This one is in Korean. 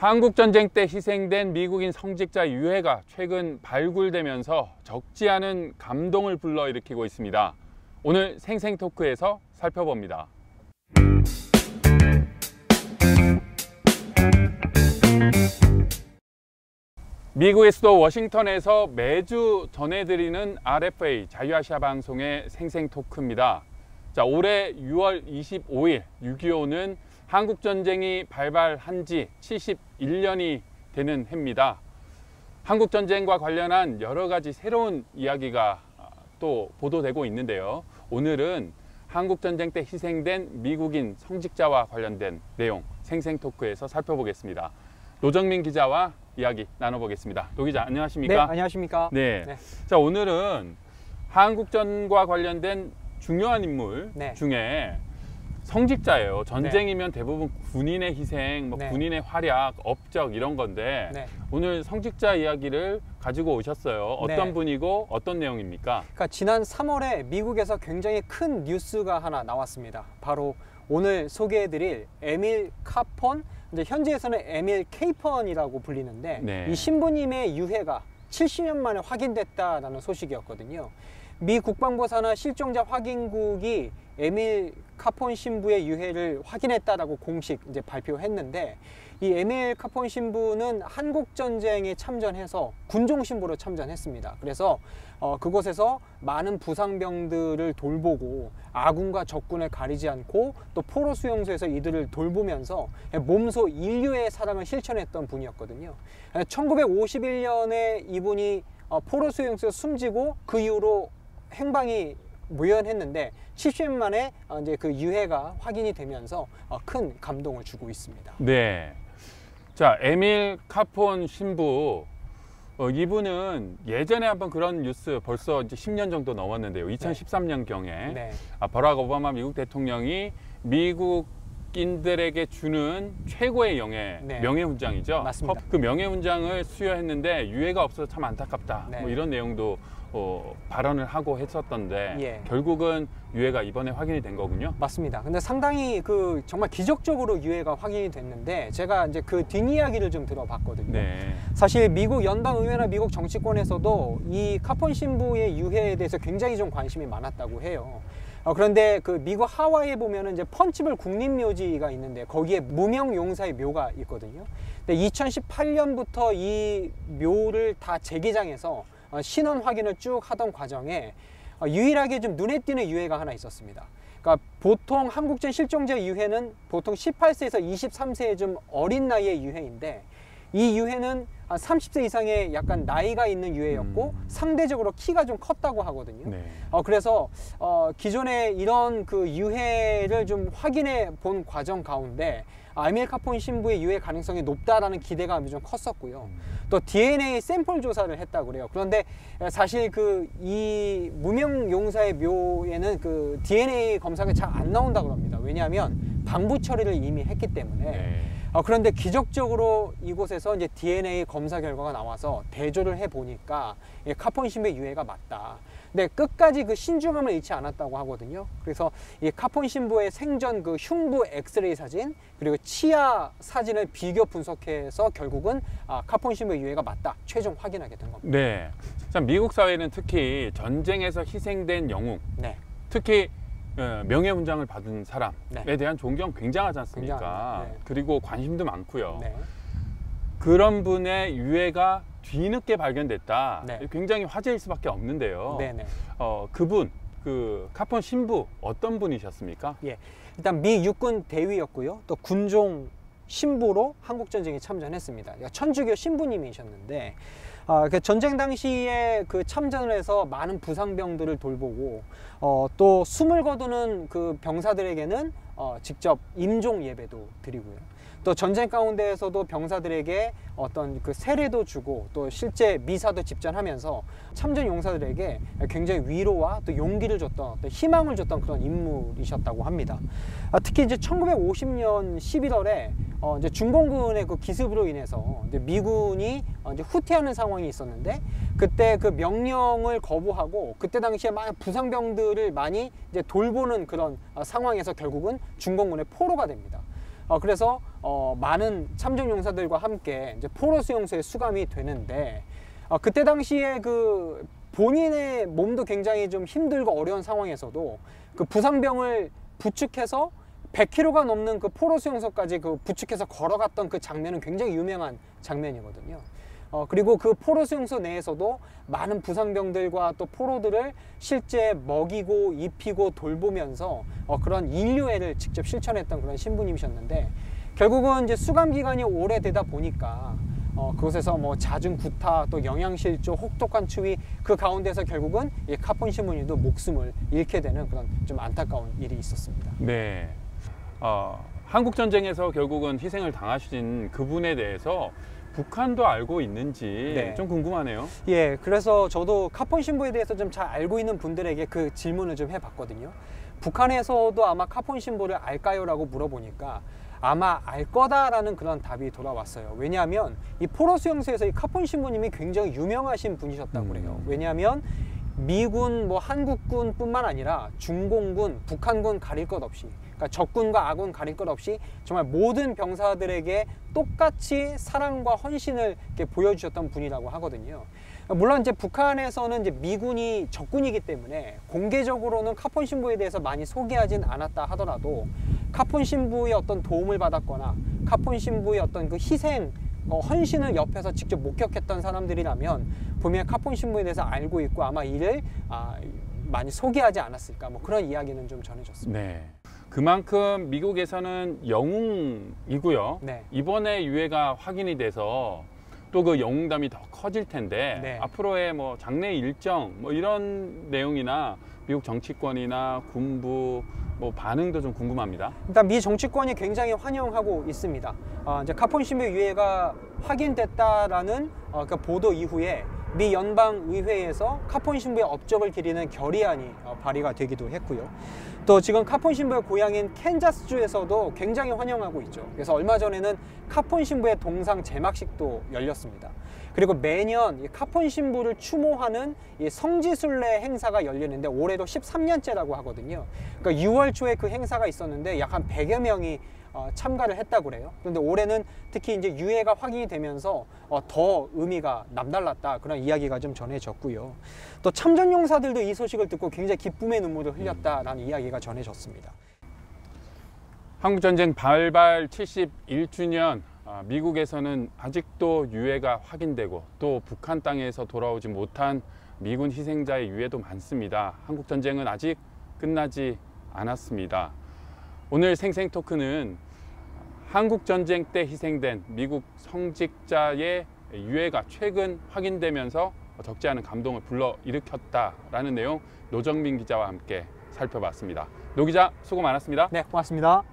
한국전쟁 때 희생된 미국인 성직자 유해가 최근 발굴되면서 적지 않은 감동을 불러일으키고 있습니다. 오늘 생생토크에서 살펴봅니다. 미국의 수도 워싱턴에서 매주 전해드리는 RFA 자유아시아 방송의 생생토크입니다. 자, 올해 6월 25일 6.25는 한국전쟁이 발발한 지 71년이 되는 해입니다. 한국전쟁과 관련한 여러 가지 새로운 이야기가 또 보도되고 있는데요. 오늘은 한국전쟁 때 희생된 미국인 성직자와 관련된 내용 생생토크에서 살펴보겠습니다. 노정민 기자와 이야기 나눠보겠습니다. 노 기자, 안녕하십니까? 네, 안녕하십니까? 네. 자, 오늘은 한국전과 관련된 중요한 인물 중에 성직자예요. 전쟁이면 대부분 군인의 희생, 군인의 활약, 업적 이런 건데 오늘 성직자 이야기를 가지고 오셨어요. 어떤 분이고 어떤 내용입니까? 그러니까 지난 3월에 미국에서 굉장히 큰 뉴스가 하나 나왔습니다. 바로 오늘 소개해드릴 에밀 카폰, 이제 현지에서는 에밀 케이펀이라고 불리는데 이 신부님의 유해가 70년 만에 확인됐다라는 소식이었거든요. 미 국방부 산하 실종자 확인국이 에밀 카폰 신부의 유해를 확인했다라고 공식 이제 발표했는데, 이 에밀 카폰 신부는 한국전쟁에 참전해서 군종 신부로 참전했습니다. 그래서 그곳에서 많은 부상병들을 돌보고 아군과 적군을 가리지 않고 또 포로 수용소에서 이들을 돌보면서 몸소 인류의 사랑을 실천했던 분이었거든요. 1951년에 이분이 포로 수용소에서 숨지고 그 이후로 행방이 묘연했는데 70년 만에 이제 그 유해가 확인이 되면서 큰 감동을 주고 있습니다. 네. 자, 에밀 카폰 신부, 이분은 예전에 한번 그런 뉴스 벌써 이제 10년 정도 넘었는데요. 2013년경에 버락 오바마 미국 대통령이 미국인들에게 주는 최고의 영예, 명예훈장이죠. 맞습니다. 그 명예훈장을 수여했는데 유해가 없어서 참 안타깝다. 뭐 이런 내용도 발언을 하고 했었던데 결국은 유해가 이번에 확인이 된 거군요. 맞습니다. 근데 상당히 정말 기적적으로 유해가 확인이 됐는데 제가 이제 그 뒷이야기를 좀 들어봤거든요. 사실 미국 연방의회나 미국 정치권에서도 이 카폰 신부의 유해에 대해서 굉장히 좀 관심이 많았다고 해요. 그런데 그 미국 하와이에 보면은 이제 펀치블 국립묘지가 있는데 거기에 무명용사의 묘가 있거든요. 근데 2018년부터 이 묘를 다 재개장해서 신원 확인을 쭉 하던 과정에 유일하게 좀 눈에 띄는 유해가 하나 있었습니다. 그러니까 보통 한국전 실종자 유해는 보통 18세에서 23세의 좀 어린 나이의 유해인데 이 유해는 30세 이상의 약간 나이가 있는 유해였고 상대적으로 키가 좀 컸다고 하거든요. 그래서 기존에 이런 그 유해를 좀 확인해 본 과정 가운데 에밀 카폰 신부의 유해 가능성이 높다라는 기대감이 좀 컸었고요. 또 DNA 샘플 조사를 했다고 그래요. 그런데 사실 이 무명 용사의 묘에는 그 DNA 검사가 잘 안 나온다고 합니다. 왜냐하면 방부 처리를 이미 했기 때문에. 그런데 기적적으로 이곳에서 이제 DNA 검사 결과가 나와서 대조를 해 보니까 카폰 신부의 유해가 맞다. 근데 끝까지 그 신중함을 잃지 않았다고 하거든요. 그래서 이 카폰 신부의 생전 그 흉부 엑스레이 사진 그리고 치아 사진을 비교 분석해서 결국은 카폰 신부의 유해가 맞다 최종 확인하게 된 겁니다. 네. 참 미국 사회는 특히 전쟁에서 희생된 영웅, 특히 명예훈장을 받은 사람에 대한 존경 굉장하지 않습니까? 그리고 관심도 많고요. 그런 분의 유해가 뒤늦게 발견됐다. 굉장히 화제일 수밖에 없는데요. 그분, 그 카폰 신부 어떤 분이셨습니까? 일단 미 육군 대위였고요. 또 군종 신부로 한국전쟁에 참전했습니다. 천주교 신부님이셨는데 전쟁 당시에 그 참전을 해서 많은 부상병들을 돌보고 또 숨을 거두는 그 병사들에게는 직접 임종 예배도 드리고요. 또 전쟁 가운데에서도 병사들에게 어떤 그 세례도 주고 또 실제 미사도 집전하면서 참전 용사들에게 굉장히 위로와 또 용기를 줬던 또 희망을 줬던 그런 인물이셨다고 합니다. 특히 이제 1950년 11월에 이제 중공군의 그 기습으로 인해서 이제 미군이 이제 후퇴하는 상황이 있었는데 그때 그 명령을 거부하고 그때 당시에 막 부상병들을 많이 이제 돌보는 그런 상황에서 결국은 중공군의 포로가 됩니다. 그래서 많은 참전용사들과 함께 이제 포로 수용소에 수감이 되는데 그때 당시에 그 본인의 몸도 굉장히 좀 힘들고 어려운 상황에서도 그 부상병을 부축해서 100km가 넘는 그 포로 수용소까지 그 부축해서 걸어갔던 그 장면은 굉장히 유명한 장면이거든요. 그리고 그 포로 수용소 내에서도 많은 부상병들과 또 포로들을 실제 먹이고 입히고 돌보면서 그런 인류애를 직접 실천했던 그런 신부님이셨는데, 결국은 이제 수감 기간이 오래되다 보니까 그곳에서 뭐 잦은 구타, 또 영양실조, 혹독한 추위, 그 가운데서 결국은 이 카폰 신부님도 목숨을 잃게 되는 그런 좀 안타까운 일이 있었습니다. 네. 한국 전쟁에서 결국은 희생을 당하신 그분에 대해서 북한도 알고 있는지 네. 좀 궁금하네요. 예, 그래서 저도 카폰 신부에 대해서 좀 잘 알고 있는 분들에게 그 질문을 좀 해봤거든요. 북한에서도 아마 카폰 신부를 알까요? 라고 물어보니까 아마 알 거다라는 그런 답이 돌아왔어요. 왜냐하면 이 포로 수용소에서 이 카폰 신부님이 굉장히 유명하신 분이셨다고 그래요. 왜냐하면 미군, 뭐 한국군뿐만 아니라 중공군, 북한군 가릴 것 없이, 그러니까 적군과 아군 가릴 것 없이 정말 모든 병사들에게 똑같이 사랑과 헌신을 이렇게 보여주셨던 분이라고 하거든요. 물론 이제 북한에서는 이제 미군이 적군이기 때문에 공개적으로는 카폰 신부에 대해서 많이 소개하진 않았다 하더라도 카폰 신부의 어떤 도움을 받았거나 카폰 신부의 어떤 그 희생, 헌신을 옆에서 직접 목격했던 사람들이라면 분명히 카폰 신부에 대해서 알고 있고 아마 이를 많이 소개하지 않았을까, 뭐 그런 이야기는 좀 전해졌습니다. 네. 그만큼 미국에서는 영웅이고요. 네. 이번에 유해가 확인이 돼서 또 그 영웅담이 더 커질 텐데 네. 앞으로의 뭐 장례 일정 뭐 이런 내용이나 미국 정치권이나 군부 뭐 반응도 좀 궁금합니다. 일단 미 정치권이 굉장히 환영하고 있습니다. 이제 카폰 신부 유해가 확인됐다라는 그 보도 이후에 미 연방의회에서 카폰 신부의 업적을 기리는 결의안이 발의가 되기도 했고요. 또 지금 카폰 신부의 고향인 캔자스주에서도 굉장히 환영하고 있죠. 그래서 얼마 전에는 카폰 신부의 동상 제막식도 열렸습니다. 그리고 매년 이 카폰 신부를 추모하는 이 성지순례 행사가 열리는데 올해도 13년째라고 하거든요. 그러니까 6월 초에 그 행사가 있었는데 약 한 100여 명이 참가를 했다고 그래요. 그런데 올해는 특히 이제 유해가 확인이 되면서 더 의미가 남달랐다, 그런 이야기가 좀 전해졌고요. 또 참전용사들도 이 소식을 듣고 굉장히 기쁨의 눈물을 흘렸다라는 이야기가 전해졌습니다. 한국전쟁 발발 71주년, 미국에서는 아직도 유해가 확인되고 또 북한 땅에서 돌아오지 못한 미군 희생자의 유해도 많습니다. 한국전쟁은 아직 끝나지 않았습니다. 오늘 생생토크는 한국전쟁 때 희생된 미국 성직자의 유해가 최근 확인되면서 적지 않은 감동을 불러일으켰다라는 내용 노정민 기자와 함께 살펴봤습니다. 노 기자 수고 많았습니다. 네, 고맙습니다.